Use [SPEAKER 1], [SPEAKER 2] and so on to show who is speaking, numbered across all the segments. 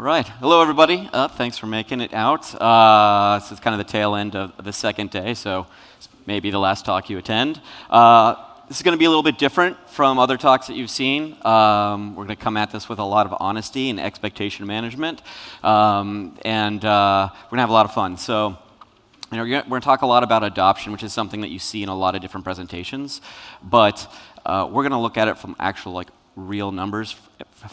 [SPEAKER 1] All right. Hello, everybody. Thanks for making it out. This is kind of the tail end of the second day, so it's maybe the last talk you attend. This is going to be a little bit different from other talks that you've seen. We're going to come at this with a lot of honesty and expectation management, and we're going to have a lot of fun. So, we're going to talk a lot about adoption, which is something that you see in a lot of different presentations, but we're going to look at it from actual, real numbers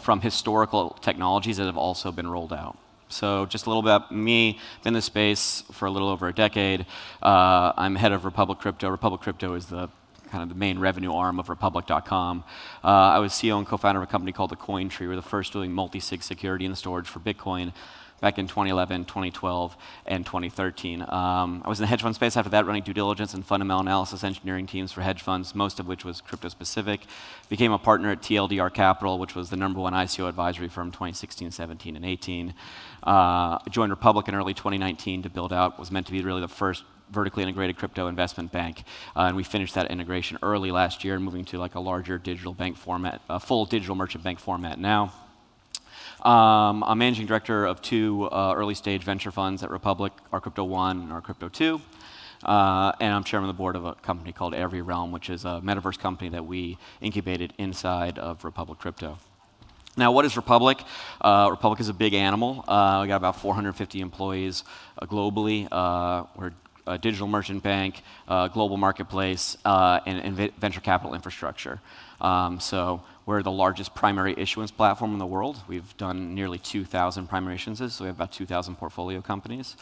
[SPEAKER 1] from historical technologies that have also been rolled out. So just a little bit about me. Been in this space for a little over a decade. I'm head of Republic Crypto. Republic Crypto is the kind of the main revenue arm of Republic.com. I was CEO and co-founder of a company called the Coin Tree. We were the first doing multi-sig security and storage for Bitcoin back in 2011, 2012, and 2013. I was in the hedge fund space after that, running due diligence and fundamental analysis engineering teams for hedge funds, most of which was crypto-specific. Became a partner at TLDR Capital, which was the #1 ICO advisory firm 2016, 17, and 18. Joined Republic in early 2019 to build out, was meant to be really the first vertically integrated crypto investment bank, and we finished that integration early last year, moving to a larger digital bank format, a full digital merchant bank format now. I'm managing director of two early stage venture funds at Republic, our Crypto 1 and our Crypto 2. And I'm chairman of the board of a company called Every Realm, which is a metaverse company that we incubated inside of Republic Crypto. Now, what is Republic? Republic is a big animal. We got about 450 employees globally. We're a digital merchant bank, global marketplace, and venture capital infrastructure. So we're the largest primary issuance platform in the world. We've done nearly 2,000 primary issuances, so we have about 2,000 portfolio companies.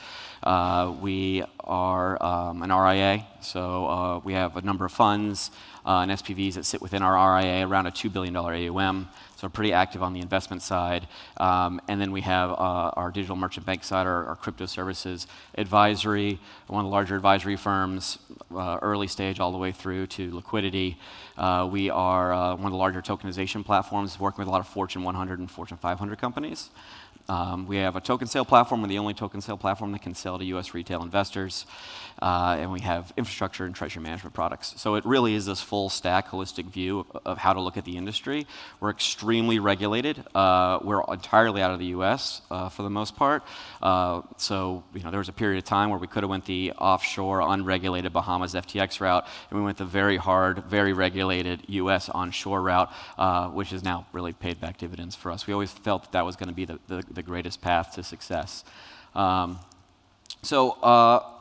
[SPEAKER 1] We are an RIA, so we have a number of funds and SPVs that sit within our RIA, around a $2 billion AUM. So we're pretty active on the investment side. And then we have our digital merchant bank side, our crypto services advisory, one of the larger advisory firms, early stage all the way through to liquidity. We are one of the larger tokenization platforms, working with a lot of Fortune 100 and Fortune 500 companies. We have a token sale platform. We're the only token sale platform that can sell to US retail investors. And we have infrastructure and treasury management products. So it really is this full stack, holistic view of how to look at the industry. We're extremely regulated. We're entirely out of the US for the most part. So there was a period of time where we could have went the offshore, unregulated Bahamas FTX route, and we went the very hard, very regulated US onshore route, which has now really paid back dividends for us. We always felt that was going to be the greatest path to success. So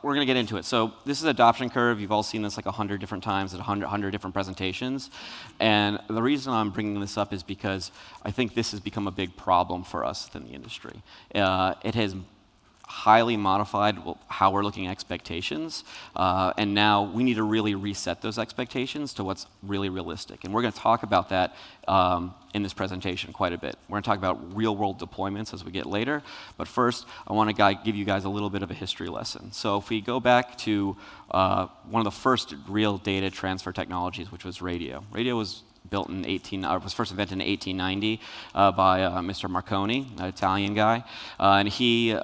[SPEAKER 1] we're going to get into it. So this is adoption curve. You've all seen this 100 different times at 100 different presentations. And the reason I'm bringing this up is because I think this has become a big problem for us in the industry. It has highly modified how we're looking at expectations, and now we need to really reset those expectations to what's really realistic. And we're going to talk about that in this presentation quite a bit. We're going to talk about real-world deployments as we get later, but first I want to give you guys a little bit of a history lesson. So if we go back to one of the first real data transfer technologies, which was radio. Radio was built in was first invented in 1890 by Mr. Marconi, an Italian guy, and he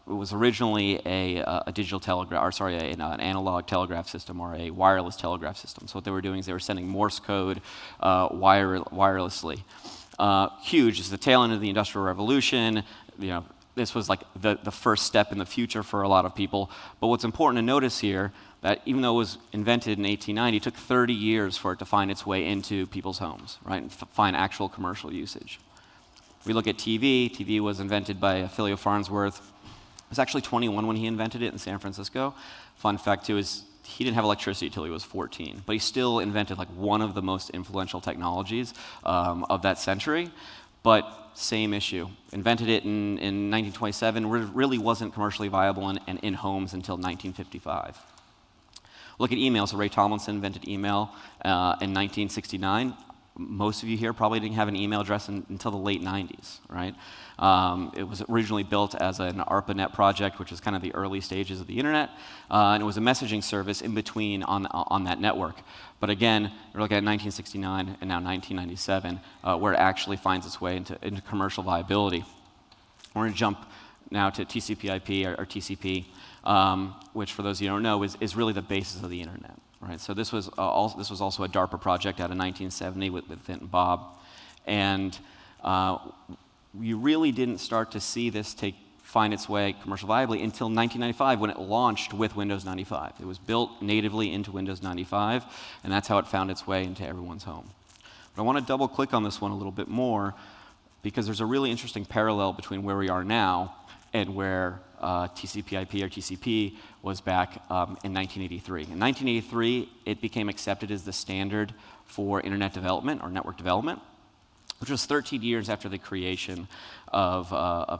[SPEAKER 1] was originally a digital telegraph, or sorry, an analog telegraph system or a wireless telegraph system. So what they were doing is they were sending Morse code wirelessly. Huge. It's the tail end of the Industrial Revolution. This was the first step in the future for a lot of people. But what's important to notice here, that even though it was invented in 1890, it took 30 years for it to find its way into people's homes, right, and find actual commercial usage. We look at TV. TV was invented by Philip Farnsworth. He was actually 21 when he invented it in San Francisco. Fun fact, too, is he didn't have electricity until he was 14, but he still invented one of the most influential technologies of that century. But same issue. Invented it in 1927, really wasn't commercially viable and in homes until 1955. Look at email. So Ray Tomlinson invented email in 1969. Most of you here probably didn't have an email address until the late 90s, right? It was originally built as an ARPANET project, which is kind of the early stages of the internet, and it was a messaging service in between on that network. But again, we're looking at 1969 and now 1997, where it actually finds its way into commercial viability. We're going to jump now to TCP/IP or TCP, which for those of you who don't know is really the basis of the internet. Right, so this was also a DARPA project out of 1970 with Vint and Bob, and you really didn't start to see this find its way commercial viably until 1995 when it launched with Windows 95. It was built natively into Windows 95, and that's how it found its way into everyone's home. But I want to double click on this one a little bit more because there's a really interesting parallel between where we are now and where TCP/IP or TCP was back in 1983. In 1983, it became accepted as the standard for internet development or network development, which was 13 years after the creation of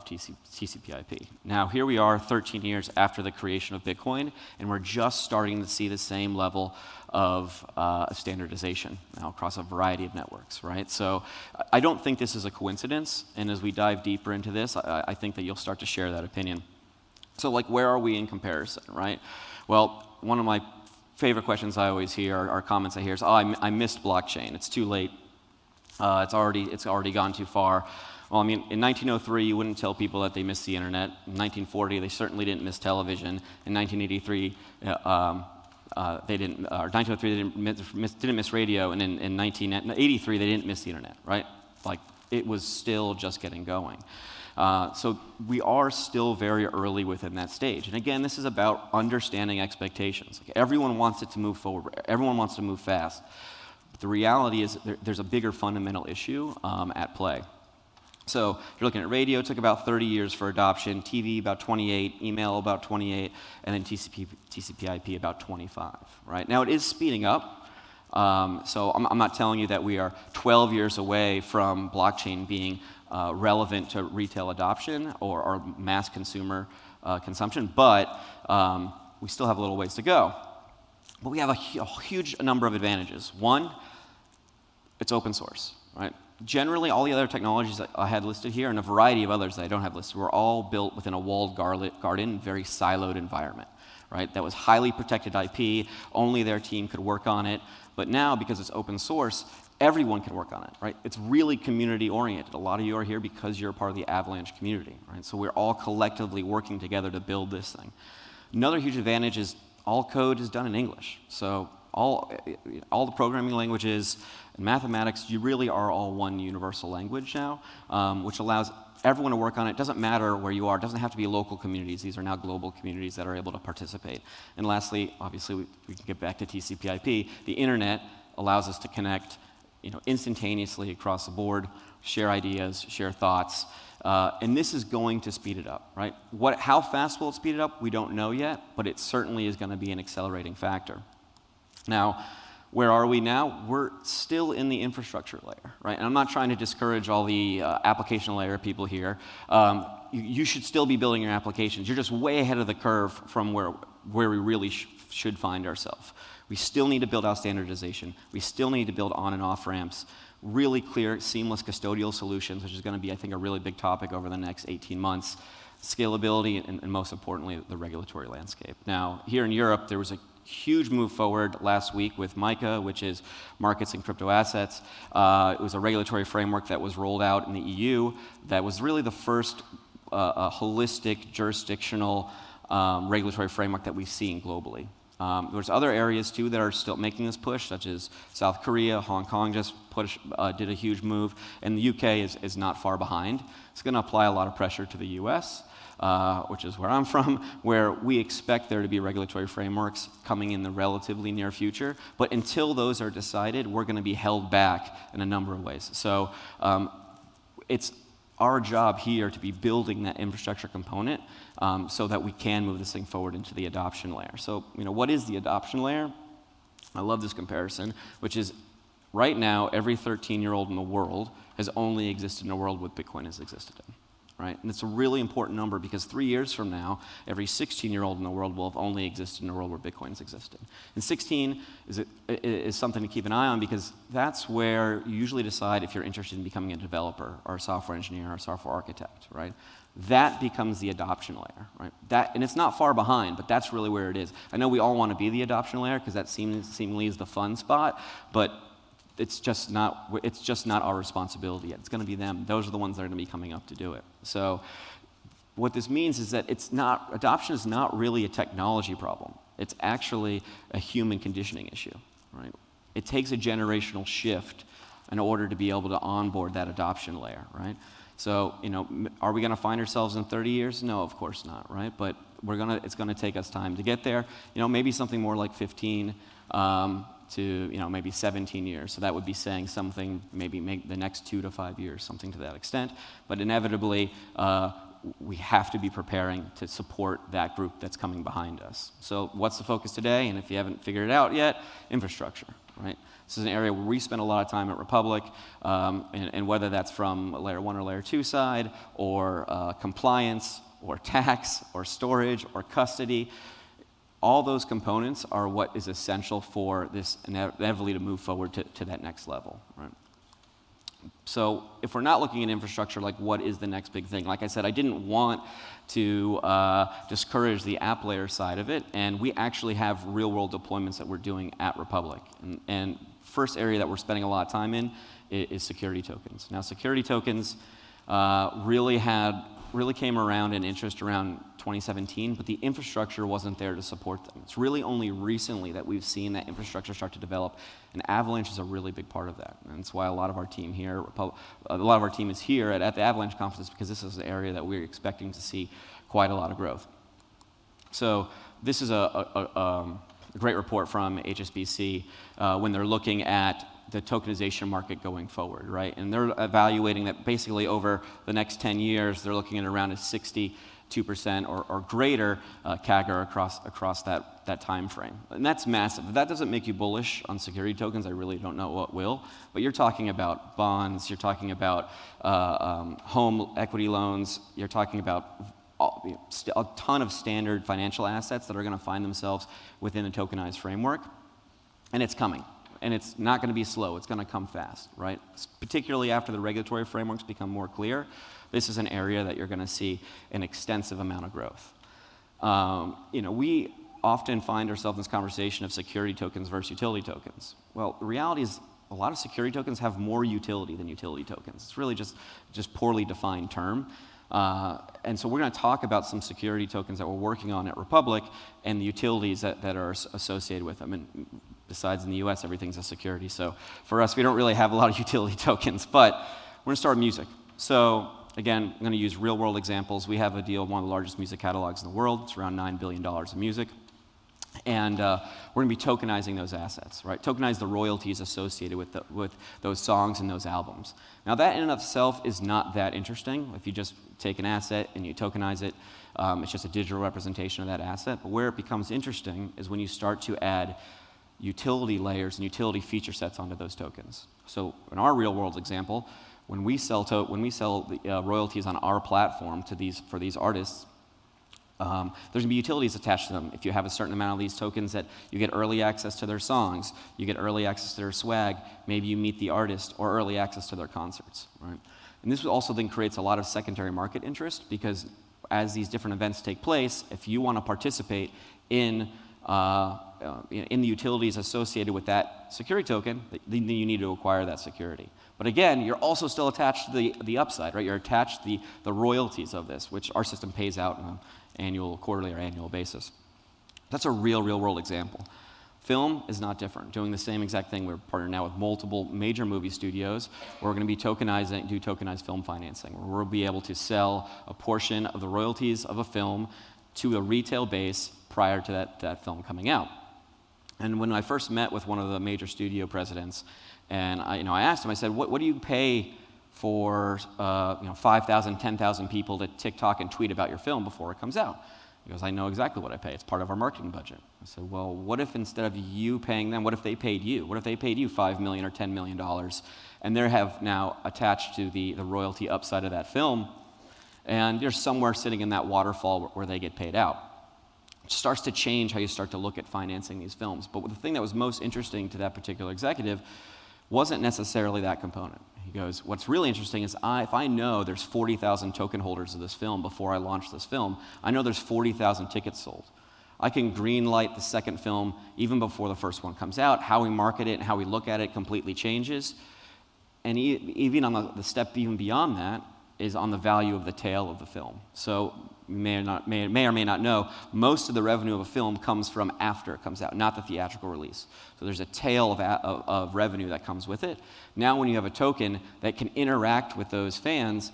[SPEAKER 1] TCP/IP. Now, here we are 13 years after the creation of Bitcoin, and we're just starting to see the same level of standardization now across a variety of networks, right? So I don't think this is a coincidence, and as we dive deeper into this, I think that you'll start to share that opinion. So, like, where are we in comparison, right? Well, one of my favorite questions I always hear, or comments I hear is, oh, I missed blockchain. It's too late. It's already gone too far. Well, I mean, in 1903, you wouldn't tell people that they missed the internet. In 1940, they certainly didn't miss television. In 1983, they didn't, or 1903, they didn't miss radio, and in 1983, they didn't miss the internet, right? Like, it was still just getting going. So we are still very early within that stage. And again, this is about understanding expectations. Like, everyone wants it to move forward. Everyone wants to move fast. But the reality is there's a bigger fundamental issue at play. So you're looking at radio, it took about 30 years for adoption, TV about 28, email about 28, and then TCP/IP about 25, right? Now, it is speeding up. So I'm not telling you that we are 12 years away from blockchain being relevant to retail adoption or mass consumer consumption, but we still have a little ways to go. But we have a huge number of advantages. One, it's open source, right? Generally, all the other technologies that I had listed here and a variety of others that I don't have listed were all built within a walled garden, very siloed environment, right? That was highly protected IP, only their team could work on it. But now, because it's open source, everyone can work on it, right? It's really community-oriented. A lot of you are here because you're a part of the Avalanche community, right? So we're all collectively working together to build this thing. Another huge advantage is all code is done in English. So all the programming languages and mathematics, you really are all one universal language now, which allows everyone to work on it. It doesn't matter where you are. It doesn't have to be local communities. These are now global communities that are able to participate. And lastly, obviously, we can get back to TCP/IP. The internet allows us to connect instantaneously across the board, share ideas, share thoughts, and this is going to speed it up, right? How fast will it speed it up? We don't know yet, but it certainly is going to be an accelerating factor. Now, where are we now? We're still in the infrastructure layer, right? And I'm not trying to discourage all the application layer people here. You should still be building your applications. You're just way ahead of the curve from where we really should find ourselves. We still need to build out standardization. We still need to build on and off ramps, really clear, seamless custodial solutions, which is going to be, I think, a really big topic over the next 18 months. Scalability, and most importantly, the regulatory landscape. Now, here in Europe, there was a huge move forward last week with MiCA, which is markets and crypto assets. It was a regulatory framework that was rolled out in the EU that was really the first holistic jurisdictional regulatory framework that we've seen globally. There's other areas too that are still making this push, such as South Korea, Hong Kong just did a huge move, and the UK is not far behind. It's going to apply a lot of pressure to the US, which is where I'm from, where we expect there to be regulatory frameworks coming in the relatively near future. But until those are decided, we're going to be held back in a number of ways. So it's our job here to be building that infrastructure component so that we can move this thing forward into the adoption layer. So, what is the adoption layer? I love this comparison, which is right now, every 13-year-old in the world has only existed in a world what Bitcoin has existed in. Right? And it's a really important number because 3 years from now, every 16-year-old in the world will have only existed in a world where Bitcoin's existed. And 16 is something to keep an eye on because that's where you usually decide if you're interested in becoming a developer or a software engineer or a software architect, right? That becomes the adoption layer, right? And it's not far behind, but that's really where it is. I know we all want to be the adoption layer because that seemingly is the fun spot, but it's just not our responsibility yet. It's going to be them. Those are the ones that are going to be coming up to do it. So what this means is that adoption is not really a technology problem. It's actually a human conditioning issue, right? It takes a generational shift in order to be able to onboard that adoption layer, right? So, are we going to find ourselves in 30 years? No, of course not, right? But it's going to take us time to get there. Maybe something more like 15 to maybe 17 years. So that would be saying something maybe make the next 2 to 5 years, something to that extent. But inevitably, we have to be preparing to support that group that's coming behind us. So what's the focus today? And if you haven't figured it out yet, infrastructure, right? This is an area where we spend a lot of time at Republic, and whether that's from a layer 1 or layer 2 side, or compliance, or tax, or storage, or custody, all those components are what is essential for this inevitably to move forward to that next level, right? So if we're not looking at infrastructure, like what is the next big thing? Like I said, I didn't want to discourage the app layer side of it, and we actually have real-world deployments that we're doing at Republic. And first area that we're spending a lot of time in is security tokens. Now, security tokens really came around in interest around 2017, but the infrastructure wasn't there to support them. It's really only recently that we've seen that infrastructure start to develop, and Avalanche is a really big part of that. And that's why a lot of our team here, is here at the Avalanche conference, because this is an area that we're expecting to see quite a lot of growth. So this is a great report from HSBC when they're looking at the tokenization market going forward, right? And they're evaluating that basically over the next 10 years, they're looking at around a 62% or greater CAGR across that time frame. And that's massive. If that doesn't make you bullish on security tokens, I really don't know what will. But you're talking about bonds, you're talking about home equity loans, you're talking about a ton of standard financial assets that are going to find themselves within a tokenized framework. And it's coming. And it's not going to be slow. It's going to come fast, right? Particularly after the regulatory frameworks become more clear, this is an area that you're going to see an extensive amount of growth. We often find ourselves in this conversation of security tokens versus utility tokens. Well, the reality is a lot of security tokens have more utility than utility tokens. It's really just poorly defined term. And so we're going to talk about some security tokens that we're working on at Republic and the utilities that are associated with them. And besides in the US, everything's a security. So for us, we don't really have a lot of utility tokens, but we're going to start with music. So again, I'm going to use real world examples. We have a deal with one of the largest music catalogs in the world. It's around $9 billion of music. And we're going to be tokenizing those assets, right? Tokenize the royalties associated with those songs and those albums. Now, that in and of itself is not that interesting. If you just take an asset and you tokenize it, it's just a digital representation of that asset. But where it becomes interesting is when you start to add utility layers and utility feature sets onto those tokens. So in our real-world example, when we sell the royalties on our platform for these artists, there's going to be utilities attached to them. If you have a certain amount of these tokens, that you get early access to their songs, you get early access to their swag, maybe you meet the artist, or early access to their concerts, right? And this also then creates a lot of secondary market interest, because as these different events take place, if you want to participate in the utilities associated with that security token, then you need to acquire that security. But again, you're also still attached to the upside, right? You're attached to the royalties of this, which our system pays out on an quarterly or annual basis. That's a real world example. Film is not different, doing the same exact thing. We're partnered now with multiple major movie studios. We're going to be do tokenized film financing, where we'll be able to sell a portion of the royalties of a film to a retail base prior to that film coming out. And when I first met with one of the major studio presidents, and I asked him, I said, what do you pay for 5,000, 10,000 people to TikTok and tweet about your film before it comes out? He goes, I know exactly what I pay. It's part of our marketing budget. I said, well, what if instead of you paying them, what if they paid you? What if they paid you $5 million or $10 million, and they have now attached to the royalty upside of that film, and you're somewhere sitting in that waterfall where they get paid out? It starts to change how you start to look at financing these films. But the thing that was most interesting to that particular executive wasn't necessarily that component. He goes, what's really interesting is if I know there's 40,000 token holders of this film before I launch this film, I know there's 40,000 tickets sold. I can green light the second film even before the first one comes out. How we market it and how we look at it completely changes. And even on the step even beyond that is on the value of the tail of the film. So you may or may not know, most of the revenue of a film comes from after it comes out, not the theatrical release. So there's a tail of revenue that comes with it. Now when you have a token that can interact with those fans,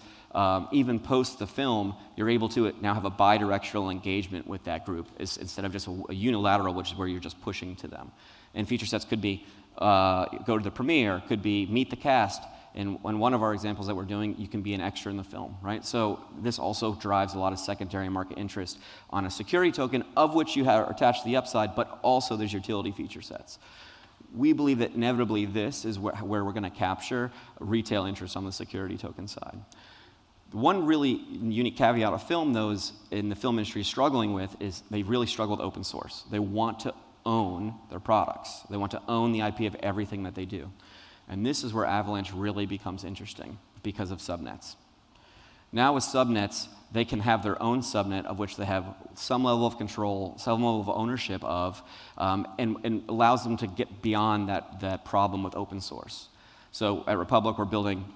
[SPEAKER 1] even post the film, you're able to now have a bi-directional engagement with that group instead of just a unilateral, which is where you're just pushing to them. And feature sets could be go to the premiere, could be meet the cast. And one of our examples that we're doing, you can be an extra in the film, right? So this also drives a lot of secondary market interest on a security token, of which you have attached the upside, but also there's utility feature sets. We believe that inevitably this is where we're going to capture retail interest on the security token side. One really unique caveat of film, though, is in the film industry is struggling with is they really struggle with open source. They want to own their products. They want to own the IP of everything that they do. And this is where Avalanche really becomes interesting because of subnets. Now with subnets, they can have their own subnet of which they have some level of control, some level of ownership of, and allows them to get beyond that problem with open source. So at Republic, we're building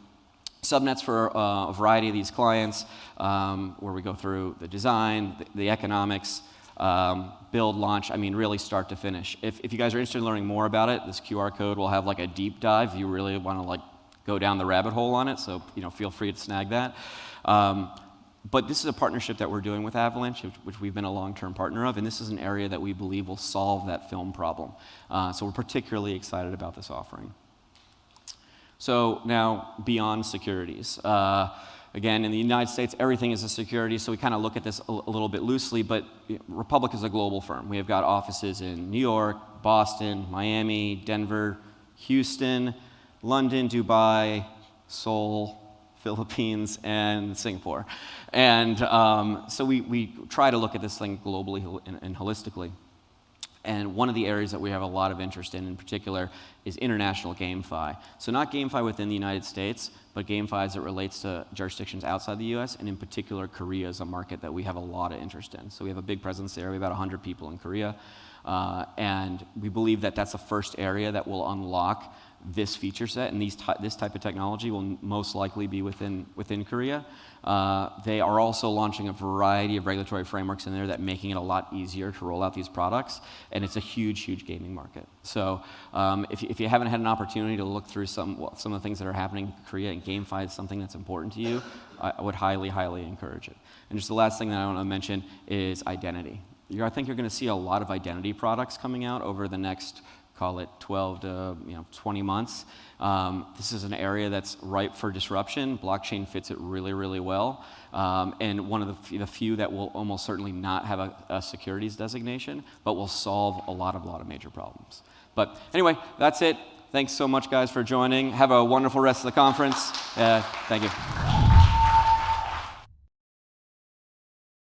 [SPEAKER 1] subnets for a variety of these clients where we go through the design, the economics, build, launch, I mean, really start to finish. If you guys are interested in learning more about it, this QR code will have like a deep dive if you really want to like go down the rabbit hole on it, so feel free to snag that. But this is a partnership that we're doing with Avalanche, which we've been a long-term partner of, and this is an area that we believe will solve that film problem. So we're particularly excited about this offering. So now, beyond securities. Again, in the United States, everything is a security, so we kind of look at this a little bit loosely, but Republic is a global firm. We have got offices in New York, Boston, Miami, Denver, Houston, London, Dubai, Seoul, Philippines, and Singapore. And so we try to look at this thing globally and holistically. And one of the areas that we have a lot of interest in particular is international GameFi. So not GameFi within the United States, but GameFi as it relates to jurisdictions outside the US, and in particular Korea is a market that we have a lot of interest in. So we have a big presence there. We have about 100 people in Korea. And we believe that that's the first area that will unlock this feature set, and this type of technology will most likely be within Korea. They are also launching a variety of regulatory frameworks in there that making it a lot easier to roll out these products, and it's a huge, huge gaming market. So if you haven't had an opportunity to look through some of the things that are happening in Korea, and GameFi is something that's important to you, I would highly, highly encourage it. And just the last thing that I want to mention is identity. I think you're going to see a lot of identity products coming out over the next, call it 12 to 20 months. This is an area that's ripe for disruption. Blockchain fits it really, really well. And one of the few that will almost certainly not have a securities designation, but will solve a lot of major problems. But anyway, that's it. Thanks so much, guys, for joining. Have a wonderful rest of the conference. Thank you.